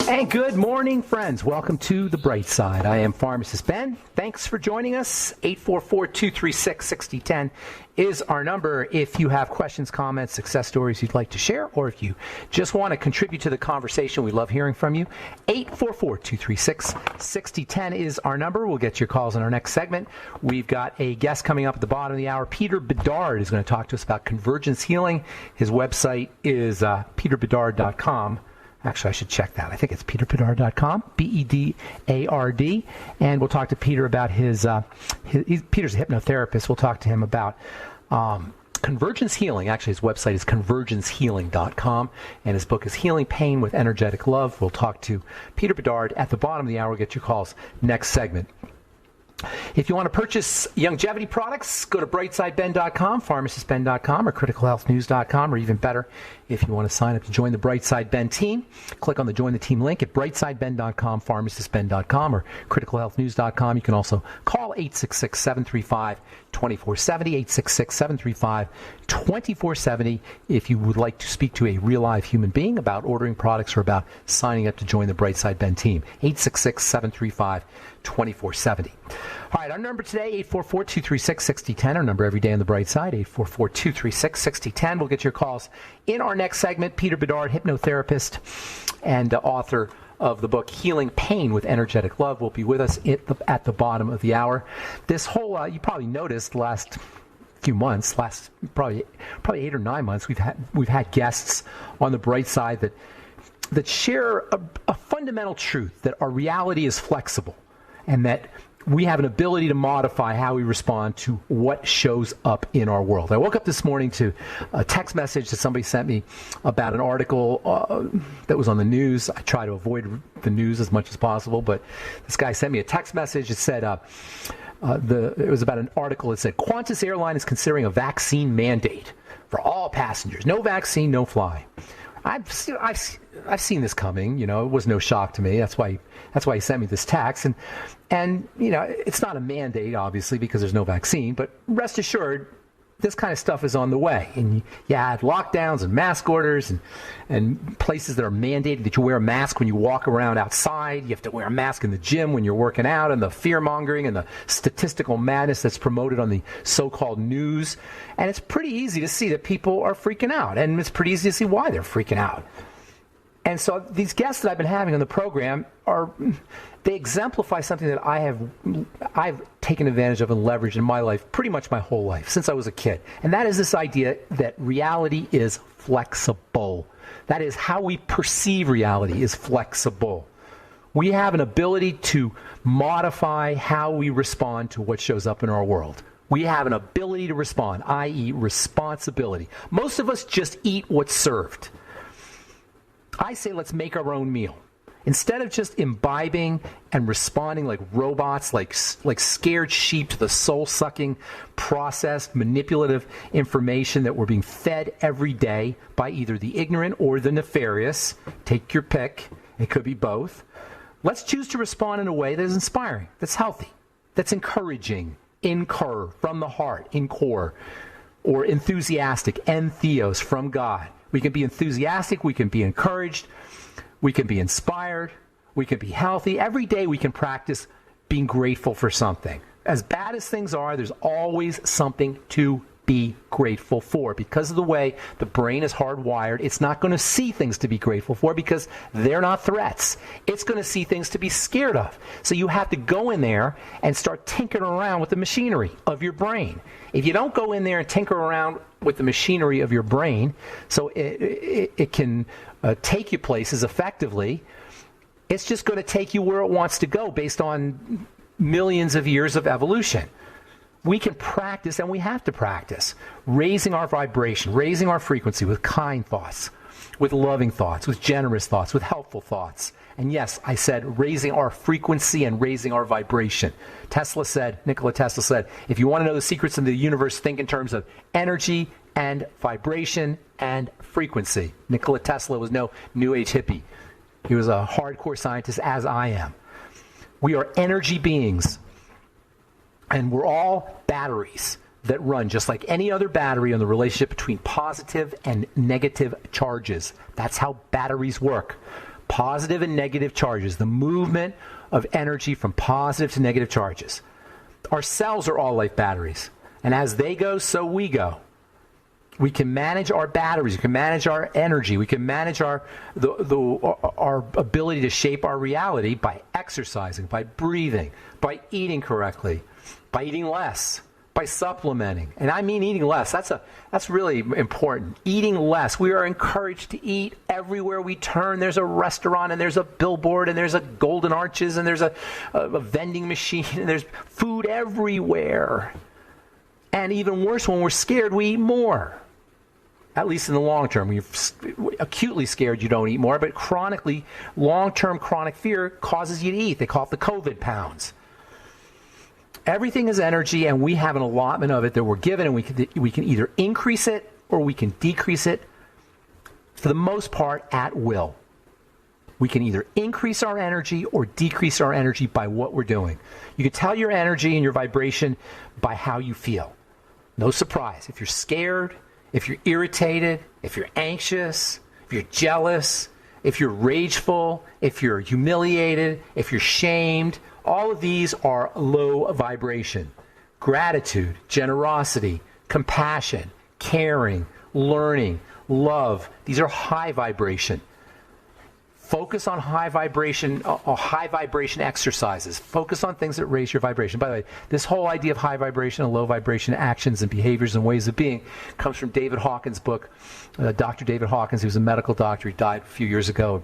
And good morning, friends. Welcome to The Bright Side. I am Pharmacist Ben. Thanks for joining us. 844-236-6010 is our number if you have questions, comments, success stories you'd like to share, or if you just want to contribute to the conversation. We love hearing from you. 844-236-6010 is our number. We'll get your calls in our next segment. We've got a guest coming up at the bottom of the hour. Peter Bedard is going to talk to us about Convergence Healing. His website is peterbedard.com. Actually, I should check that. I think it's peterbedard.com, B-E-D-A-R-D. And we'll talk to Peter about Peter's a hypnotherapist. We'll talk to him about Convergence Healing. Actually, his website is convergencehealing.com. And his book is Healing Pain with Energetic Love. We'll talk to Peter Bedard at the bottom of the hour. We'll get your calls next segment. If you want to purchase longevity products, go to brightsideben.com, pharmacistben.com, or criticalhealthnews.com, or even better, if you want to sign up to join the Brightside Ben team, click on the Join the Team link at brightsideben.com, pharmacistben.com, or criticalhealthnews.com. You can also call 866-735-2470, 866-735-2470 if you would like to speak to a real live human being about ordering products or about signing up to join the Brightside Ben team. 866-735-2470. All right, our number today, 844-236-6010. Our number every day on the Bright Side, 844-236-6010. We'll get your calls in our next segment. Peter Bedard, hypnotherapist and author of the book Healing Pain with Energetic Love, will be with us at the bottom of the hour. This whole, you probably noticed last few months, probably 8 or 9 months, we've had guests on the Bright Side that share a fundamental truth that our reality is flexible and that we have an ability to modify how we respond to what shows up in our world. I woke up this morning to a text message that somebody sent me about an article that was on the news. I try to avoid the news as much as possible, but this guy sent me a text message. It said, it was about an article that said, Qantas Airline is considering a vaccine mandate for all passengers. No vaccine, no fly. I've seen this coming. You know, it was no shock to me. That's why he sent me this text. And you know, it's not a mandate, obviously, because there's no vaccine. But rest assured, this kind of stuff is on the way. And you have lockdowns and mask orders and places that are mandated that you wear a mask when you walk around outside. You have to wear a mask in the gym when you're working out, and the fear-mongering and the statistical madness that's promoted on the so-called news. And it's pretty easy to see that people are freaking out. And it's pretty easy to see why they're freaking out. And so these guests that I've been having on the program they exemplify something that I've taken advantage of and leveraged in my life pretty much my whole life, since I was a kid. And that is this idea that reality is flexible. That is, how we perceive reality is flexible. We have an ability to modify how we respond to what shows up in our world. We have an ability to respond, i.e. responsibility. Most of us just eat what's served. I say let's make our own meal. Instead of just imbibing and responding like robots, like scared sheep to the soul-sucking, processed, manipulative information that we're being fed every day by either the ignorant or the nefarious, take your pick, it could be both. Let's choose to respond in a way that is inspiring, that's healthy, that's encouraging, incur, from the heart, incor, or enthusiastic, entheos, from God. We can be enthusiastic, we can be encouraged, we can be inspired, we can be healthy. Every day we can practice being grateful for something. As bad as things are, there's always something to be grateful for. Because of the way the brain is hardwired, it's not going to see things to be grateful for because they're not threats. It's going to see things to be scared of. So you have to go in there and start tinkering around with the machinery of your brain. If you don't go in there and tinker around with the machinery of your brain so it can take you places effectively, it's just going to take you where it wants to go based on millions of years of evolution. We can practice, and we have to practice, raising our vibration, raising our frequency with kind thoughts, with loving thoughts, with generous thoughts, with helpful thoughts. And yes, I said raising our frequency and raising our vibration. Nikola Tesla said, if you want to know the secrets of the universe, think in terms of energy and vibration and frequency. Nikola Tesla was no New Age hippie. He was a hardcore scientist, as I am. We are energy beings. And we're all batteries that run just like any other battery on the relationship between positive and negative charges. That's how batteries work. Positive and negative charges, the movement of energy from positive to negative charges. Our cells are all like batteries, and as they go, so we go. We can manage our batteries, we can manage our energy, we can manage our ability to shape our reality by exercising, by breathing, by eating correctly, by eating less, by supplementing. And I mean eating less. That's really important. Eating less. We are encouraged to eat everywhere we turn. There's a restaurant, and there's a billboard, and there's a Golden Arches, and there's a vending machine, and there's food everywhere. And even worse, when we're scared, we eat more. At least in the long term. When you're acutely scared, you don't eat more, but chronically, long-term chronic fear causes you to eat. They call it the COVID pounds. Everything is energy, and we have an allotment of it that we're given, and we can either increase it or we can decrease it, for the most part, at will. We can either increase our energy or decrease our energy by what we're doing. You can tell your energy and your vibration by how you feel. No surprise. If you're scared, if you're irritated, if you're anxious, if you're jealous, if you're rageful, if you're humiliated, if you're shamed, all of these are low vibration. Gratitude, generosity, compassion, caring, learning, love, these are high vibration. Focus on high vibration exercises. Focus on things that raise your vibration. By the way, this whole idea of high vibration and low vibration actions and behaviors and ways of being comes from David Hawkins' book. Dr. David Hawkins, he was a medical doctor. He died a few years ago.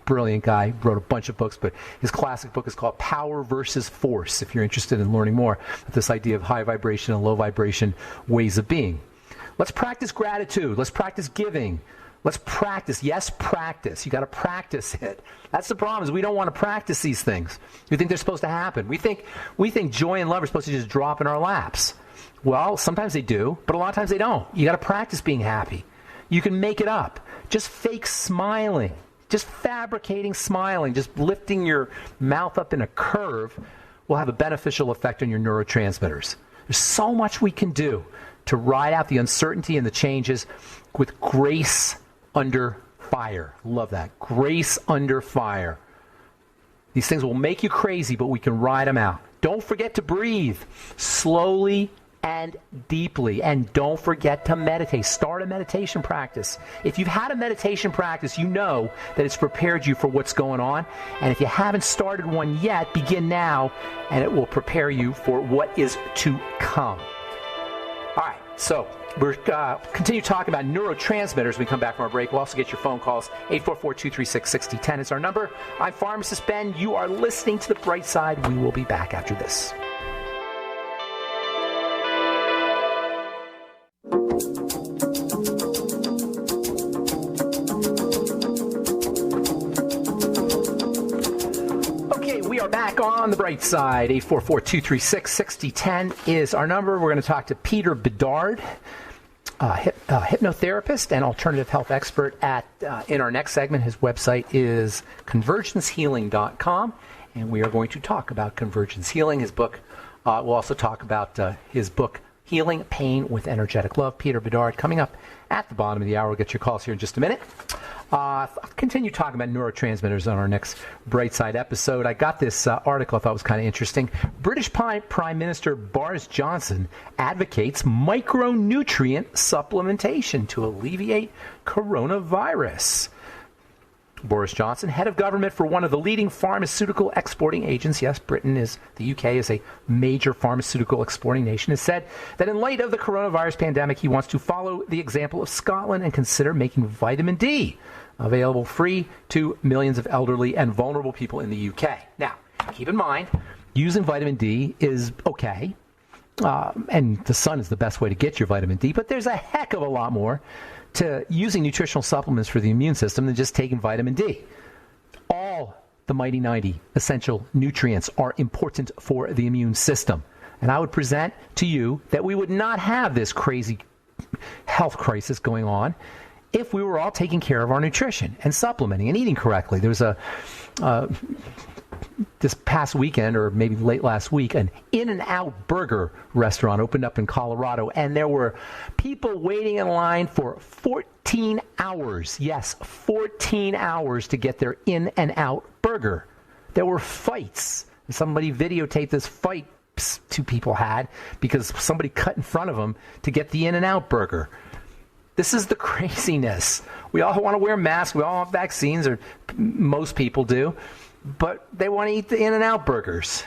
Brilliant guy. Wrote a bunch of books, but his classic book is called Power versus Force, if you're interested in learning more about this idea of high vibration and low vibration ways of being. Let's practice gratitude. Let's practice giving. Let's practice. Yes, practice. You got to practice it. That's the problem, is we don't want to practice these things. We think they're supposed to happen. We think joy and love are supposed to just drop in our laps. Well, sometimes they do, but a lot of times they don't. You got to practice being happy. You can make it up. Just fake smiling. Just fabricating smiling. Just lifting your mouth up in a curve will have a beneficial effect on your neurotransmitters. There's so much we can do to ride out the uncertainty and the changes with grace under fire. Love that. Grace under fire. These things will make you crazy, but we can ride them out. Don't forget to breathe slowly and deeply. And don't forget to meditate. Start a meditation practice. If you've had a meditation practice, you know that it's prepared you for what's going on. And if you haven't started one yet, begin now, and it will prepare you for what is to come. All right, so we're continue talking about neurotransmitters when we come back from our break. We'll also get your phone calls. 844-236-6010 is our number. I'm Pharmacist Ben. You are listening to The Bright Side. We will be back after this. Back on The Bright Side. 844-236-6010 is our number. We're going to talk to Peter Bedard, hypnotherapist and alternative health expert in our next segment. His website is convergencehealing.com, and we are going to talk about Convergence Healing. His book, we'll also talk about his book, Healing Pain with Energetic Love. Peter Bedard coming up at the bottom of the hour. We'll get your calls here in just a minute. I'll continue talking about neurotransmitters on our next Bright Side episode. I got this article I thought was kind of interesting. British Prime Minister Boris Johnson advocates micronutrient supplementation to alleviate coronavirus. Boris Johnson, head of government for one of the leading pharmaceutical exporting agents, yes, the UK is a major pharmaceutical exporting nation, has said that in light of the coronavirus pandemic, he wants to follow the example of Scotland and consider making vitamin D available free to millions of elderly and vulnerable people in the UK. Now, keep in mind, using vitamin D is okay, and the sun is the best way to get your vitamin D, but there's a heck of a lot more to using nutritional supplements for the immune system than just taking vitamin D. All the mighty 90 essential nutrients are important for the immune system. And I would present to you that we would not have this crazy health crisis going on if we were all taking care of our nutrition and supplementing and eating correctly. There's a this past weekend, or maybe late last week, an In-N-Out burger restaurant opened up in Colorado, and there were people waiting in line for 14 hours. Yes, 14 hours to get their In-N-Out burger. There were fights. Somebody videotaped this fight two people had because somebody cut in front of them to get the In-N-Out burger. This is the craziness. We all want to wear masks. We all have vaccines, or most people do. But they want to eat the In-N-Out burgers.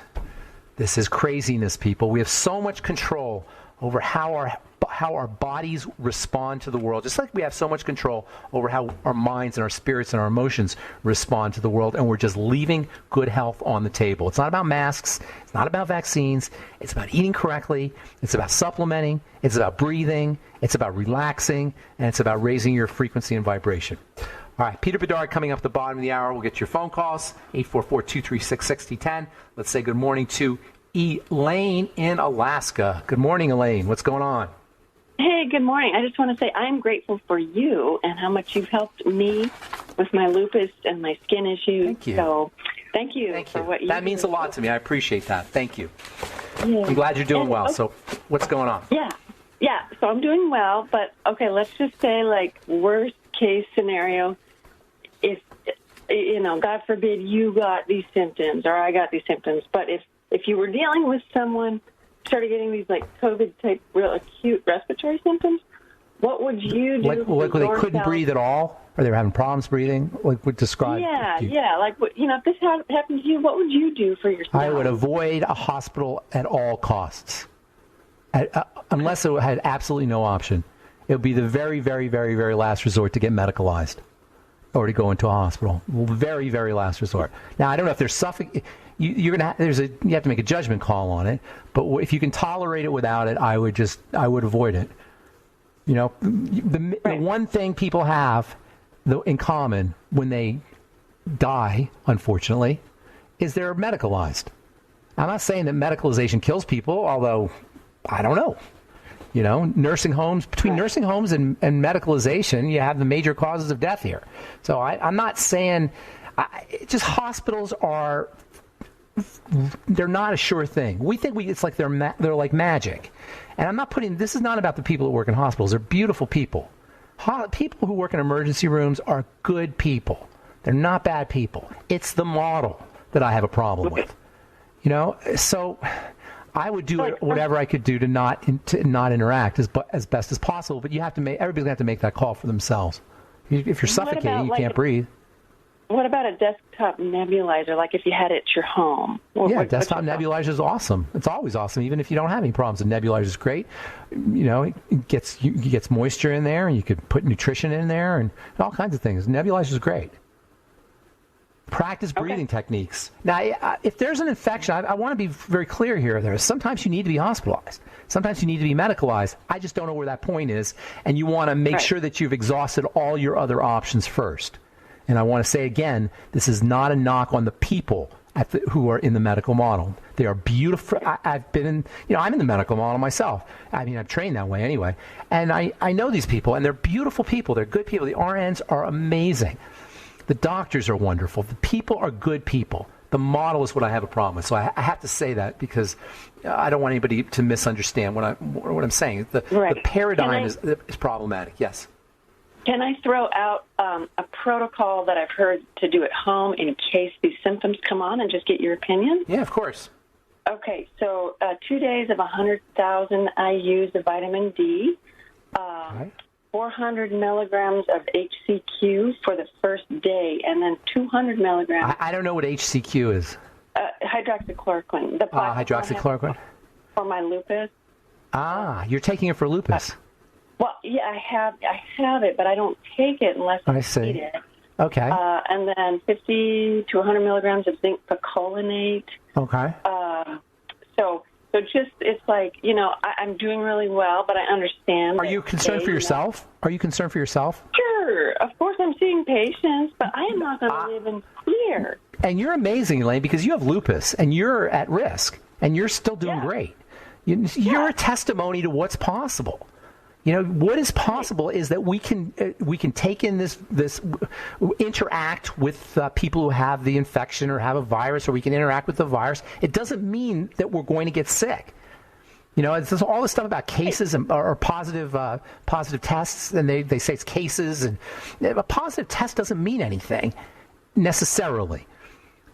This is craziness, people. We have so much control over how our bodies respond to the world, just like we have so much control over how our minds and our spirits and our emotions respond to the world, and we're just leaving good health on the table. It's not about masks. It's not about vaccines. It's about eating correctly. It's about supplementing. It's about breathing. It's about relaxing, and it's about raising your frequency and vibration. All right, Peter Bedard coming up at the bottom of the hour. We'll get your phone calls, 844-236-6010. Let's say good morning to Elaine in Alaska. Good morning, Elaine. What's going on? Hey, good morning. I just want to say I'm grateful for you and how much you've helped me with my lupus and my skin issues. Thank you. So thank you for what you do. That means a lot to me. I appreciate that. Thank you. Yeah. I'm glad you're doing well. So what's going on? Yeah. So I'm doing well, but okay, let's just say like worst case scenario, if, God forbid you got these symptoms or I got these symptoms, but if you were dealing with someone started getting these like COVID-type real acute respiratory symptoms, what would you do? Like they couldn't breathe at all? Or they were having problems breathing? Like would describe? Yeah. Like, if this happened to you, what would you do for yourself? I would avoid a hospital at all costs, unless it had absolutely no option. It would be the very, very, very, very last resort to get medicalized or to go into a hospital. Very, very last resort. Now, I don't know if there's suffocating. You have to make a judgment call on it. But if you can tolerate it without it, I would avoid it. The one thing people have in common when they die, unfortunately, is they're medicalized. I'm not saying that medicalization kills people, although I don't know. Nursing homes, between nursing homes and medicalization, you have the major causes of death here. So I'm not saying, just hospitals they're not a sure thing. We think it's like they're like magic. And I'm not this is not about the people that work in hospitals. They're beautiful people. People who work in emergency rooms are good people. They're not bad people. It's the model that I have a problem with. So I would do whatever I could do to not interact as best as possible. But everybody's going to have to make that call for themselves. If you're suffocating, you can't breathe. What about a desktop nebulizer, like if you had it at your home? Desktop nebulizer is awesome. It's always awesome, even if you don't have any problems. The nebulizer is great. It gets moisture in there, and you could put nutrition in there, and all kinds of things. Nebulizer is great. Practice breathing techniques. Now, if there's an infection, I want to be very clear here. Sometimes you need to be hospitalized. Sometimes you need to be medicalized. I just don't know where that point is, and you want to make sure that you've exhausted all your other options first. And I want to say again, this is not a knock on the people who are in the medical model. They are beautiful. I've been in, I'm in the medical model myself. I mean, I've trained that way anyway. And I know these people, and they're beautiful people. They're good people. The RNs are amazing. The doctors are wonderful. The people are good people. The model is what I have a problem with. So I have to say that because I don't want anybody to misunderstand what I'm saying. The paradigm is problematic. Yes. Can I throw out a protocol that I've heard to do at home in case these symptoms come on and just get your opinion? Yeah, of course. Okay, so 2 days of 100,000 IUs of vitamin D, 400 milligrams of HCQ for the first day, and then 200 milligrams. I don't know what HCQ is. Hydroxychloroquine. Hydroxychloroquine? For my lupus. You're taking it for lupus. Well, yeah, I have it, but I don't take it unless I need it. Okay. And then 50 to 100 milligrams of zinc picolinate. Okay. So just, it's like, I'm doing really well, but I understand. Are you concerned for yourself? Are you concerned for yourself? Sure. Of course I'm seeing patients, but I am not going to live in fear. And you're amazing, Elaine, because you have lupus, and you're at risk, and you're still doing great. You're a testimony to what's possible. You know, what is possible is that we can take in this interact with people who have the infection or have a virus, or we can interact with the virus. It doesn't mean that we're going to get sick. You know, it's all this stuff about cases or positive tests, and they say it's cases, and a positive test doesn't mean anything necessarily.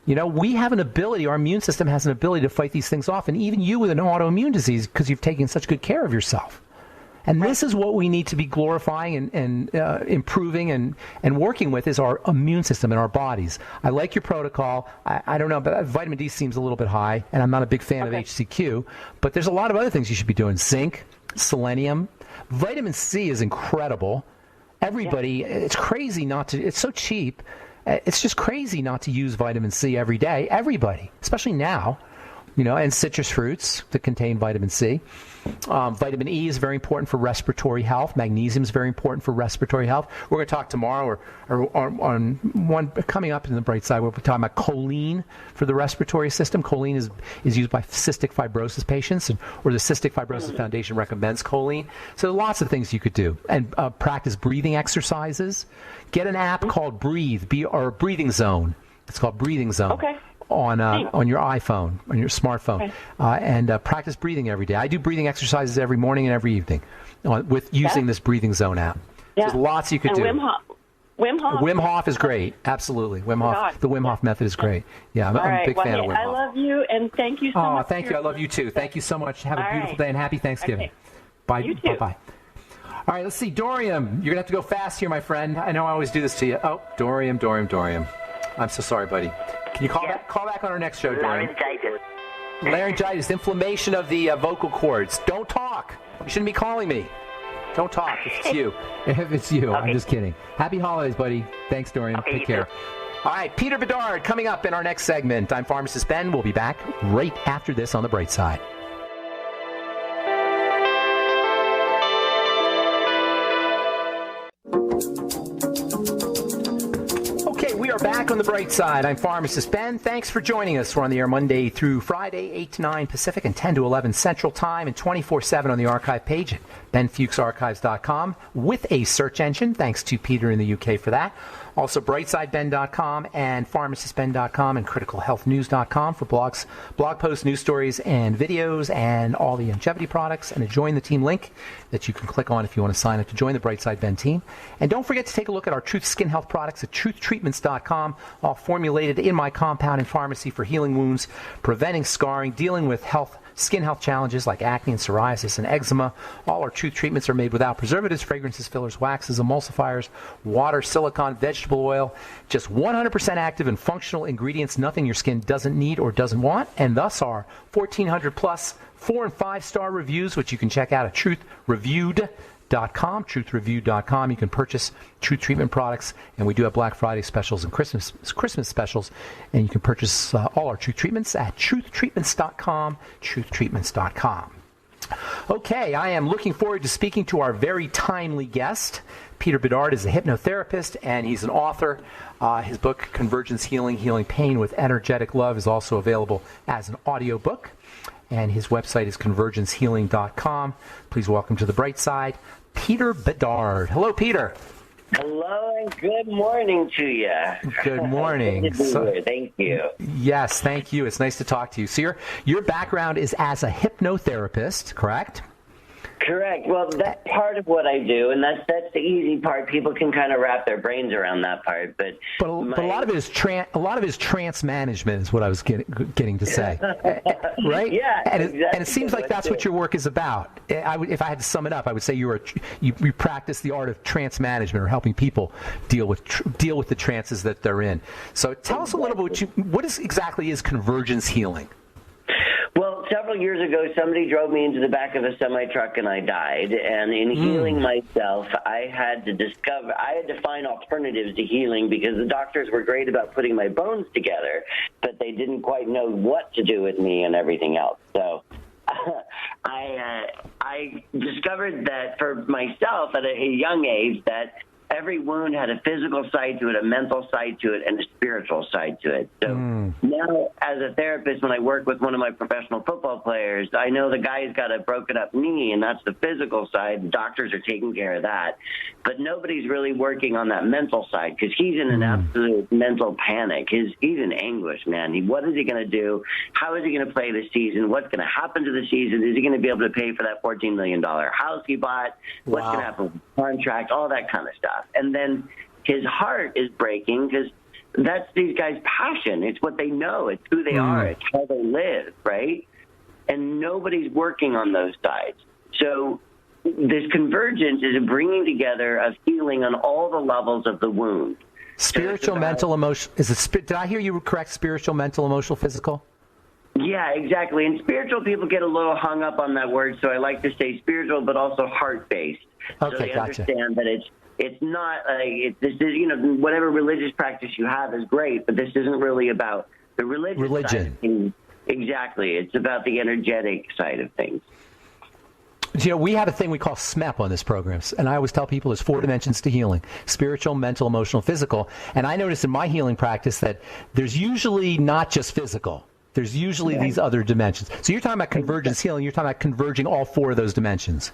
You know, we have an ability, our immune system has an ability to fight these things off, and even you with an autoimmune disease, because you've taken such good care of yourself. And this is what we need to be glorifying and improving and working with, is our immune system and our bodies. I like your protocol. I don't know, but vitamin D seems a little bit high, and I'm not a big fan of HCQ. But there's a lot of other things you should be doing. Zinc, selenium. Vitamin C is incredible. Everybody, it's crazy not to, it's so cheap. It's just crazy not to use vitamin C every day. Everybody, especially now. You know, and citrus fruits that contain vitamin C. Vitamin E is very important for respiratory health. Magnesium is very important for respiratory health. We're going to talk tomorrow or on one coming up in the bright side. We'll be talking about choline for the respiratory system. Choline is used by cystic fibrosis patients, or the Cystic Fibrosis Foundation recommends choline. So lots of things you could do. And practice breathing exercises. Get an app called Breathe, or Breathing Zone. It's called Breathing Zone. Okay. On your iPhone, on your smartphone, okay. And practice breathing every day. I do breathing exercises every morning and every evening with using this Breathing Zone app. Yeah. There's lots you could do. Wim Hof. Wim Hof is great. Absolutely. Wim Hof. The Wim Hof method is great. Yeah, I'm a big fan of Wim Hof. I love you, and thank you so much. Oh, thank you. I love you too. Thank you so much. Have a beautiful day, and happy Thanksgiving. Okay. Bye. You too. Bye-bye. All right, let's see. Dorian, you're going to have to go fast here, my friend. I know I always do this to you. Oh, Dorian. I'm so sorry, buddy. Can you call back on our next show, Dorian? Laryngitis, inflammation of the vocal cords. Don't talk. You shouldn't be calling me. Don't talk if it's you. If it's you. Okay. I'm just kidding. Happy holidays, buddy. Thanks, Dorian. Okay, Take care. Too. All right, Peter Bedard coming up in our next segment. I'm Pharmacist Ben. We'll be back right after this on The Bright Side. We are back on The Bright Side. I'm Pharmacist Ben. Thanks for joining us. We're on the air Monday through Friday, 8 to 9 Pacific and 10 to 11 Central Time, and 24/7 on the archive page at benfuchsarchives.com with a search engine. Thanks to Peter in the UK for that. Also, brightsideben.com and pharmacistben.com and criticalhealthnews.com for blogs, blog posts, news stories, and videos, and all the longevity products, and a Join the Team link that you can click on if you want to sign up to join the Brightside Ben team. And don't forget to take a look at our Truth Skin Health products at truthtreatments.com, all formulated in my compound in pharmacy for healing wounds, preventing scarring, dealing with skin health challenges like acne and psoriasis and eczema. All our Truth treatments are made without preservatives, fragrances, fillers, waxes, emulsifiers, water, silicone, vegetable oil. Just 100% active and functional ingredients, nothing your skin doesn't need or doesn't want, and thus our 1,400 plus 4- and 5-star reviews, which you can check out at truthreviewed.com. Truthreviewed.com. You can purchase Truth treatment products, and we do have Black Friday specials and Christmas specials, and you can purchase all our Truth treatments at truthtreatments.com. Truthtreatments.com. Okay, I am looking forward to speaking to our very timely guest. Peter Bedard is a hypnotherapist, and he's an author. His book, Convergence Healing, Healing Pain with Energetic Love, is also available as an audiobook. And his website is convergencehealing.com. Please welcome to the bright side, Peter Bedard. Hello, Peter. Hello, and good morning to you. Good morning. Good to be here. Thank you. Yes, thank you. It's nice to talk to you. So your background is as a hypnotherapist, correct? Correct. Well, that's part of what I do, and that's the easy part. People can kind of wrap their brains around that part, but a lot of it is trance management is what I was getting to say, right? Yeah, and exactly. And it seems like that's what your work is about. If I had to sum it up, I would say you practice the art of trance management, or helping people deal with the trances that they're in. So tell us a little bit what exactly is convergence healing. Well, several years ago, somebody drove me into the back of a semi-truck and I died. And in healing myself, I had to find alternatives to healing, because the doctors were great about putting my bones together, but they didn't quite know what to do with me and everything else. So I discovered that for myself at a young age that every wound had a physical side to it, a mental side to it, and a spiritual side to it. So now, as a therapist, when I work with one of my professional football players, I know the guy's got a broken up knee, and that's the physical side. The doctors are taking care of that. But nobody's really working on that mental side because he's in an absolute mental panic. He's in anguish, man. What is he going to do? How is he going to play this season? What's going to happen to the season? Is he going to be able to pay for that $14 million house he bought? What's going to happen with the contract? All that kind of stuff. And then his heart is breaking because that's these guys' passion. It's what they know. It's who they are. It's how they live, right? And nobody's working on those sides. So this convergence is a bringing together of healing on all the levels of the wound. Spiritual, mental, emotional. Did I hear you correct? Spiritual, mental, emotional, physical? Yeah, exactly. And spiritual people get a little hung up on that word, so I like to say spiritual, but also heart-based. Okay, so they gotcha. understand that it's not this is whatever religious practice you have is great, but this isn't really about the religion. Side of things. Exactly, it's about the energetic side of things. We have a thing we call SMEP on this program, and I always tell people there's 4 dimensions to healing: spiritual, mental, emotional, physical. And I noticed in my healing practice that there's usually not just physical. There's usually these other dimensions. So you're talking about convergence healing. You're talking about converging all 4 of those dimensions.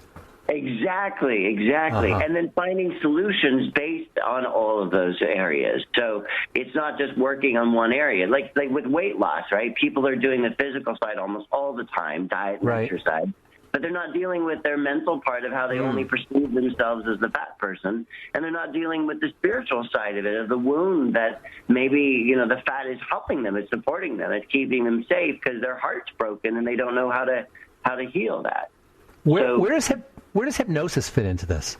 Exactly. And then finding solutions based on all of those areas. So it's not just working on one area. Like with weight loss, right? People are doing the physical side almost all the time, diet and exercise. But they're not dealing with their mental part of how they only perceive themselves as the fat person. And they're not dealing with the spiritual side of it, of the wound that maybe, the fat is helping them. It's supporting them. It's keeping them safe because their heart's broken and they don't know how to heal that. Where does hypnosis fit into this?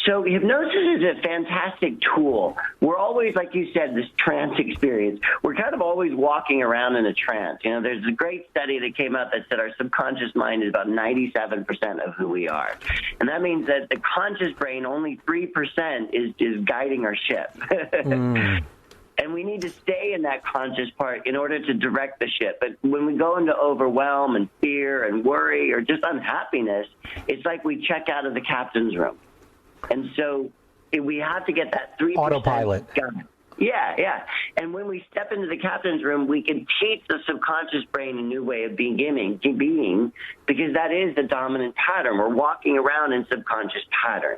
So hypnosis is a fantastic tool. We're always, like you said, this trance experience. We're kind of always walking around in a trance. There's a great study that came out that said our subconscious mind is about 97% of who we are. And that means that the conscious brain, only 3% is guiding our ship. And we need to stay in that conscious part in order to direct the ship. But when we go into overwhelm and fear and worry or just unhappiness, it's like we check out of the captain's room. And so we have to get that 3% autopilot. Done. Yeah. And when we step into the captain's room, we can teach the subconscious brain a new way of being, because that is the dominant pattern. We're walking around in subconscious pattern.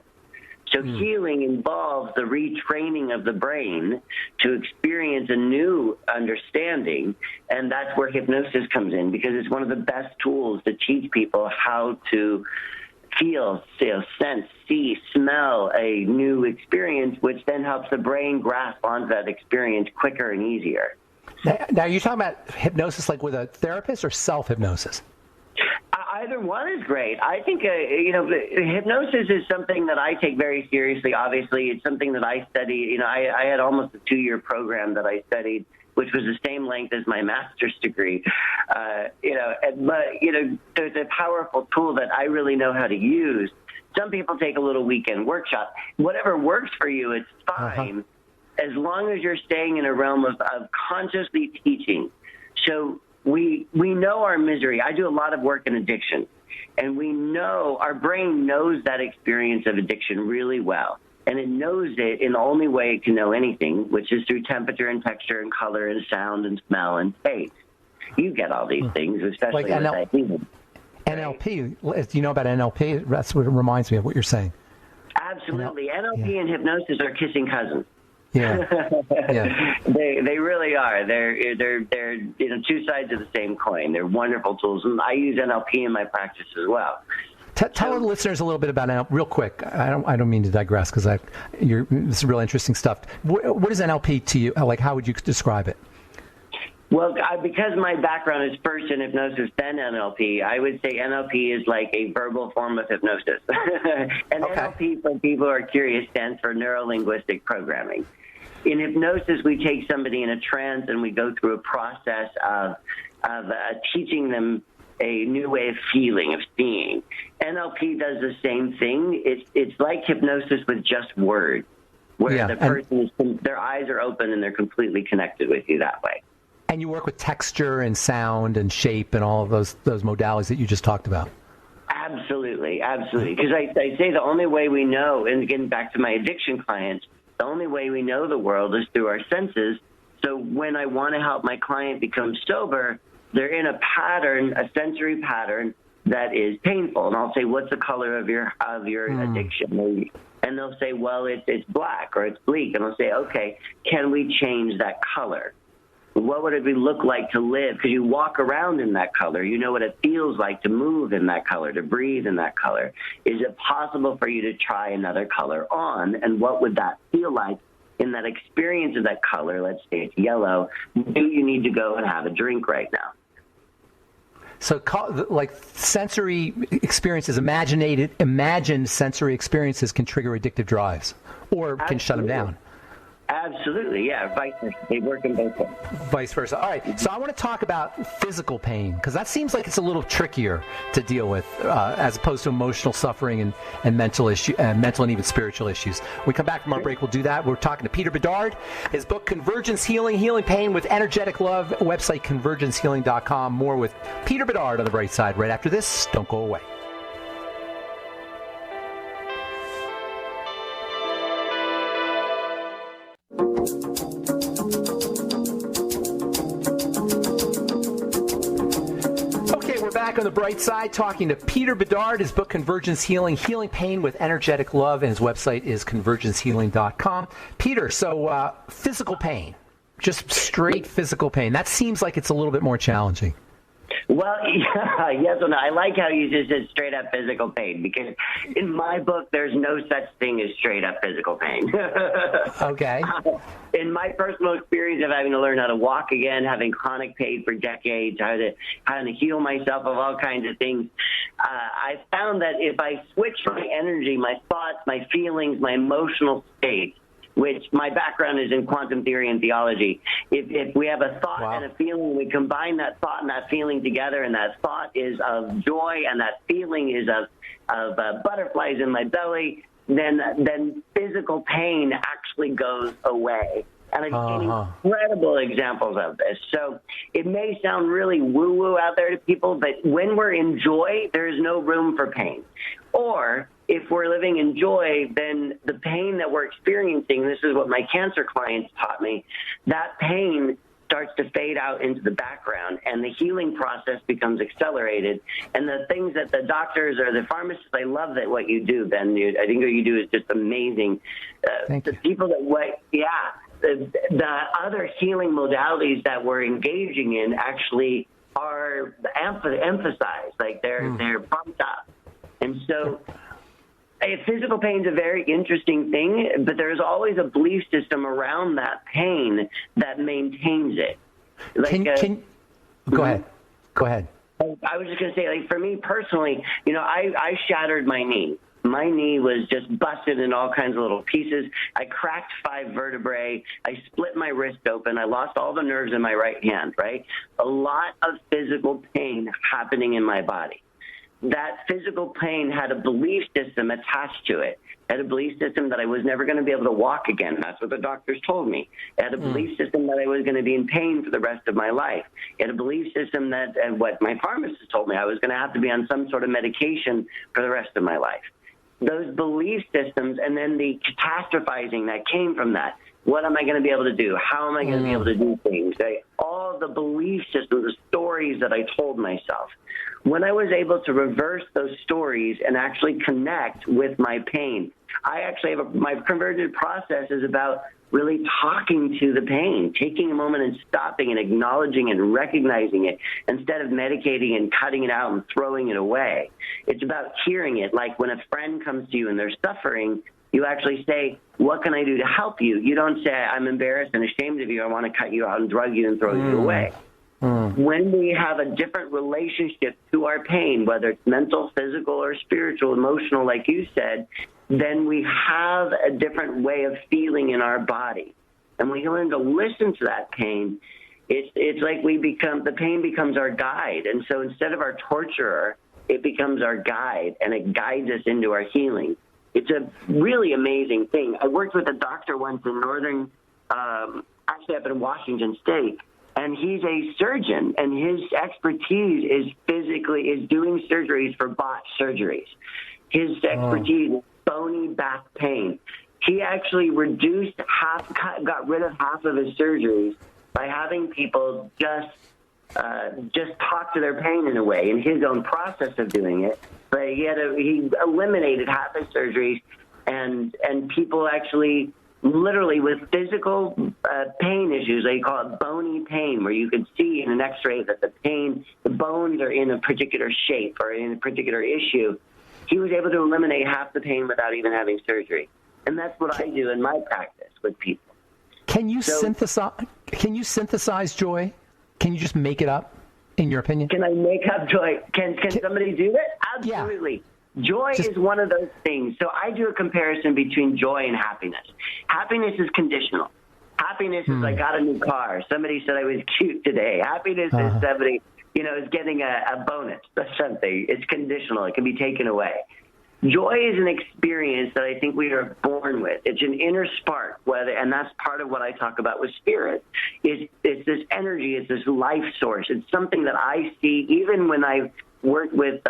So healing involves the retraining of the brain to experience a new understanding, and that's where hypnosis comes in, because it's one of the best tools to teach people how to feel, sense, see, smell a new experience, which then helps the brain grasp onto that experience quicker and easier. Now you're talking about hypnosis like with a therapist or self-hypnosis? Either one is great. I think, hypnosis is something that I take very seriously. Obviously, it's something that I study. I had almost a 2-year program that I studied, which was the same length as my master's degree. But there's a powerful tool that I really know how to use. Some people take a little weekend workshop. Whatever works for you, it's fine, as long as you're staying in a realm of consciously teaching. So we know our misery. I do a lot of work in addiction, and we know our brain knows that experience of addiction really well. And it knows it in the only way it can know anything, which is through temperature and texture and color and sound and smell and taste. You get all these things, especially like with diabetes. NLP, do you know about NLP? That's what it reminds me of what you're saying. Absolutely. NLP and hypnosis are kissing cousins. Yeah. They really are. They're 2 sides of the same coin. They're wonderful tools, and I use NLP in my practice as well. Tell the listeners a little bit about NLP real quick. I don't mean to digress because this is real interesting stuff. What is NLP to you? Like, how would you describe it? Well, because my background is first in hypnosis, then NLP, I would say NLP is like a verbal form of hypnosis. And NLP, for people who are curious, stands for neuro-linguistic programming. In hypnosis, we take somebody in a trance and we go through a process of teaching them a new way of feeling, of seeing. NLP does the same thing. It's like hypnosis with just words, where the person their eyes are open and they're completely connected with you that way. And you work with texture and sound and shape and all of those modalities that you just talked about. Absolutely. Because I say the only way we know, and getting back to my addiction clients, the only way we know the world is through our senses. So when I want to help my client become sober, they're in a pattern, a sensory pattern that is painful. And I'll say, what's the color of your addiction? And they'll say, well, it's black or it's bleak. And I'll say, okay, can we change that color? What would it look like to live? Because you walk around in that color. You know what it feels like to move in that color, to breathe in that color. Is it possible for you to try another color on? And what would that feel like in that experience of that color? Let's say it's yellow. Do you need to go and have a drink right now? So, like sensory experiences, imagined sensory experiences can trigger addictive drives or can shut them down. Absolutely, yeah. Vice versa. They work in both ways. Vice versa. All right. So I want to talk about physical pain because that seems like it's a little trickier to deal with as opposed to emotional suffering and mental and even spiritual issues. When we come back from our break, we'll do that. We're talking to Peter Bedard. His book, Convergence Healing, Healing Pain with Energetic Love, website convergencehealing.com. More with Peter Bedard on the bright side right after this. Don't go away. On the bright side, talking to Peter Bedard. His book, Convergence Healing, Healing Pain with Energetic Love, and his website is convergencehealing.com. Peter, so physical pain, just straight physical pain, that seems like it's a little bit more challenging. Well, yeah, yes or no. I like how you just said straight up physical pain because in my book, there's no such thing as straight up physical pain. Okay. In my personal experience of having to learn how to walk again, having chronic pain for decades, how to heal myself of all kinds of things, I found that if I switch my energy, my thoughts, my feelings, my emotional state, which my background is in quantum theory and theology. If we have a thought and a feeling, we combine that thought and that feeling together, and that thought is of joy and that feeling is of butterflies in my belly, then physical pain actually goes away. And I've seen incredible examples of this. So it may sound really woo-woo out there to people, but when we're in joy, there is no room for pain. Or if we're living in joy, then the pain that we're experiencing, this is what my cancer clients taught me, that pain starts to fade out into the background and the healing process becomes accelerated. And the things that the doctors or the pharmacists, I love that what you do, Ben. I think what you do is just amazing. Thank you. People that, the other healing modalities that we're engaging in actually are emphasized, like they're bumped up. And so physical pain is a very interesting thing, but there's always a belief system around that pain that maintains it. Like, go ahead. Go ahead. I was just going to say, like, for me personally, I shattered my knee. My knee was just busted in all kinds of little pieces. I cracked 5 vertebrae. I split my wrist open. I lost all the nerves in my right hand, right? A lot of physical pain happening in my body. That physical pain had a belief system attached to it. It had a belief system that I was never going to be able to walk again. That's what the doctors told me. It had a belief system that I was going to be in pain for the rest of my life. It had a belief system that, what my pharmacist told me, I was going to have to be on some sort of medication for the rest of my life. Those belief systems and then the catastrophizing that came from that. What am I going to be able to do? How am I going to be able to do things? All the belief systems, the stories that I told myself. When I was able to reverse those stories and actually connect with my pain, I actually have my convergent process is about really talking to the pain, taking a moment and stopping and acknowledging and recognizing it instead of medicating and cutting it out and throwing it away. It's about hearing it. Like when a friend comes to you and they're suffering, you actually say, what can I do to help you? You don't say, I'm embarrassed and ashamed of you. I want to cut you out and drug you and throw you away. When we have a different relationship to our pain, whether it's mental, physical, or spiritual, emotional, like you said, then we have a different way of feeling in our body. And we learn to listen to that pain. It's like the pain becomes our guide. And so instead of our torturer, it becomes our guide, and it guides us into our healing. It's a really amazing thing. I worked with a doctor once in actually up in Washington State, And he's a surgeon, and his expertise is doing surgeries for botched surgeries. His expertise is bony back pain. He actually got rid of half of his surgeries by having people just talk to their pain in a way, in his own process of doing it. But he eliminated half his surgeries, and people actually, literally with physical pain issues, they call it bony pain, where you can see in an X-ray that the bones are in a particular shape or in a particular issue. He was able to eliminate half the pain without even having surgery, and that's what I do in my practice with people. Can you synthesize joy? Can you just make it up, in your opinion? Can I make up joy? Can somebody do that? Absolutely. Yeah. Joy is one of those things. So I do a comparison between joy and happiness. Happiness is conditional. Happiness is I got a new car. Somebody said I was cute today. Happiness is somebody, is getting a bonus or something. It's conditional. It can be taken away. Joy is an experience that I think we are born with. It's an inner spark, and that's part of what I talk about with spirit. It's this energy. It's this life source. It's something that I see even when I've worked with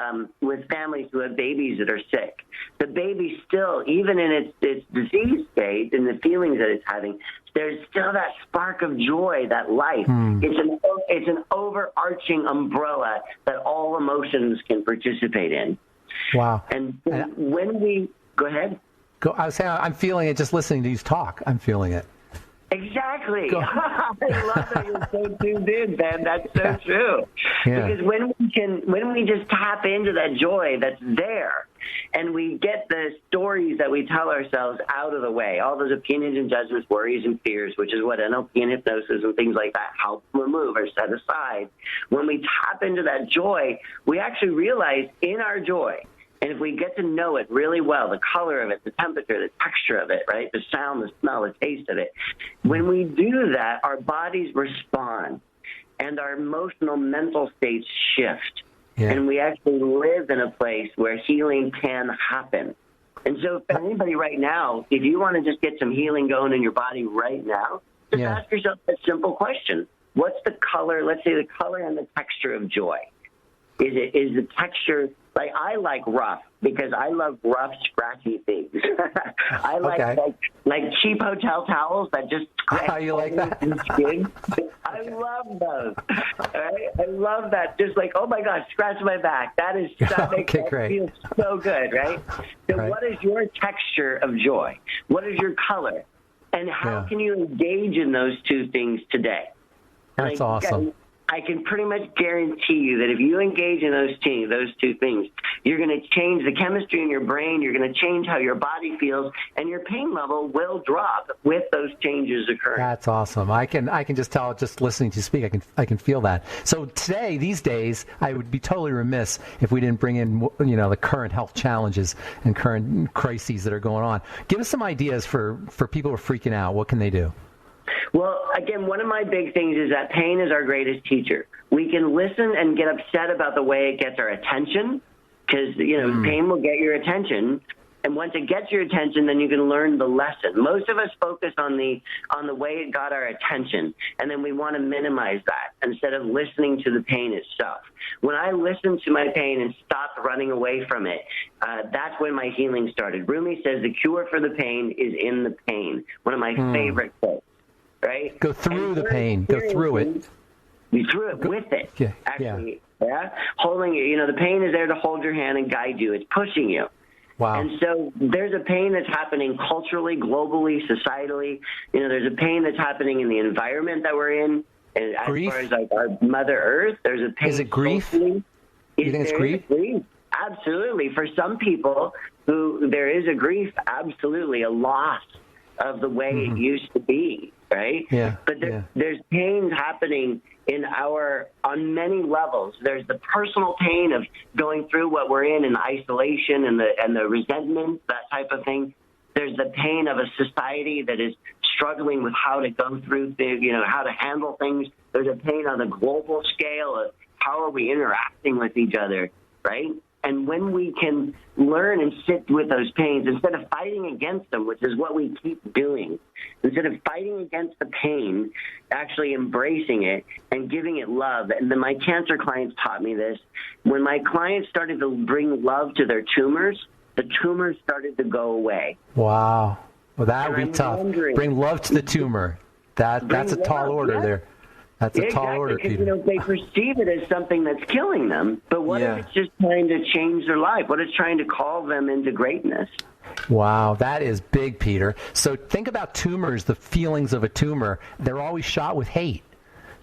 families who have babies that are sick. The baby still, even in its disease state and the feelings that it's having, there's still that spark of joy, that life. It's an overarching umbrella that all emotions can participate in. Wow. And when we go ahead. I was saying, I'm feeling it just listening to you talk. I'm feeling it. Exactly. I love that you're so tuned in, Ben. That's so true. Yeah. Because when we just tap into that joy that's there, and we get the stories that we tell ourselves out of the way, all those opinions and judgments, worries and fears, which is what NLP and hypnosis and things like that help remove or set aside. When we tap into that joy, we actually realize in our joy, and if we get to know it really well, the color of it, the temperature, the texture of it, right, the sound, the smell, the taste of it, when we do that, our bodies respond and our emotional, mental states shift. Yeah. And we actually live in a place where healing can happen. And so for anybody right now, if you want to just get some healing going in your body right now, just ask yourself a simple question. What's the color, let's say the color and the texture of joy? Is the texture, like I like rough because I love rough, scratchy things. I like cheap hotel towels that just scratch. How you like that? Skin. I love those. Right? I love that. Just like, oh my gosh, scratch my back. That makes that feel so good, right? So what is your texture of joy? What is your color? And how can you engage in those two things today? That's awesome. I can pretty much guarantee you that if you engage in those two things, you're going to change the chemistry in your brain, you're going to change how your body feels, and your pain level will drop with those changes occurring. That's awesome. I can just tell, just listening to you speak, I can feel that. So today, these days, I would be totally remiss if we didn't bring in, the current health challenges and current crises that are going on. Give us some ideas for people who are freaking out. What can they do? Well, again, one of my big things is that pain is our greatest teacher. We can listen and get upset about the way it gets our attention because, pain will get your attention. And once it gets your attention, then you can learn the lesson. Most of us focus on the way it got our attention, and then we want to minimize that instead of listening to the pain itself. When I listened to my pain and stopped running away from it, that's when my healing started. Rumi says the cure for the pain is in the pain. One of my favorite quotes. Right? Go through the pain. Go through it. You through it with it. Yeah. Actually, holding it. The pain is there to hold your hand and guide you. It's pushing you. Wow. And so there's a pain that's happening culturally, globally, societally. There's a pain that's happening in the environment that we're in. And grief? As far as our Mother Earth, there's a pain. Is it grief? Socially. You think it's grief? Absolutely. For some people who there is a grief, absolutely, a loss of the way it used to be. Right? Yeah. But there's pains happening on many levels. There's the personal pain of going through what we're in isolation and the resentment, that type of thing. There's the pain of a society that is struggling with how to go through things, how to handle things. There's a pain on the global scale of how are we interacting with each other, right? And when we can learn and sit with those pains, instead of fighting against them, which is what we keep doing, instead of fighting against the pain, actually embracing it and giving it love. And then my cancer clients taught me this. When my clients started to bring love to their tumors, the tumors started to go away. Wow. Well, that would be tough. Bring love to the tumor. That's a tall order there. That's a tall order, Peter. Because, they perceive it as something that's killing them. But what if it's just trying to change their life? What if it's trying to call them into greatness? Wow, that is big, Peter. So think about tumors, the feelings of a tumor. They're always shot with hate.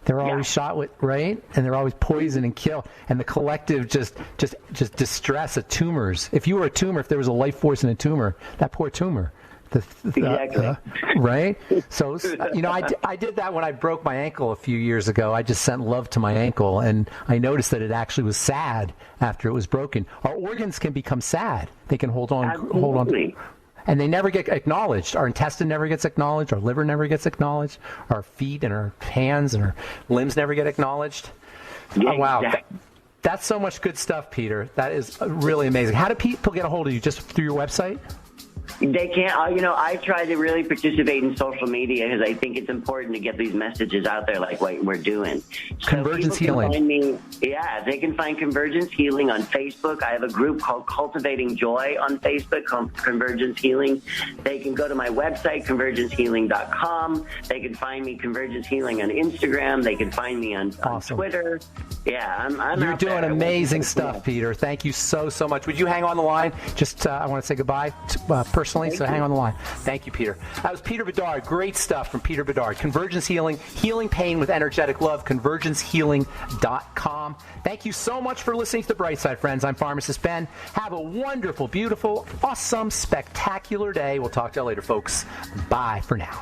They're always shot with, right? And they're always poison and kill. And the collective just distress of tumors. If you were a tumor, if there was a life force in a tumor, that poor tumor. Exactly. Right? So, I did that when I broke my ankle a few years ago. I just sent love to my ankle, and I noticed that it actually was sad after it was broken. Our organs can become sad. They can hold on. Absolutely. And they never get acknowledged. Our intestine never gets acknowledged. Our liver never gets acknowledged. Our feet and our hands and our limbs never get acknowledged. Yeah, oh, wow. exactly. That's so much good stuff, Peter. That is really amazing. How do people get a hold of you? Just through your website? They can't. I try to really participate in social media because I think it's important to get these messages out there, like what we're doing. Convergence Healing. They can find Convergence Healing on Facebook. I have a group called Cultivating Joy on Facebook, called Convergence Healing. They can go to my website, convergencehealing.com. They can find me, Convergence Healing, on Instagram. They can find me on Twitter. Yeah, I'm You're out doing there. amazing stuff, Peter. Thank you so much. Would you hang on the line? Just, I want to say goodbye personally, so hang on the line. Thank you, Peter. That was Peter Bedard. Great stuff from Peter Bedard. Convergence Healing, healing pain with energetic love, convergencehealing.com. Thank you so much for listening to The Bright Side, friends. I'm Pharmacist Ben. Have a wonderful, beautiful, awesome, spectacular day. We'll talk to you later, folks. Bye for now.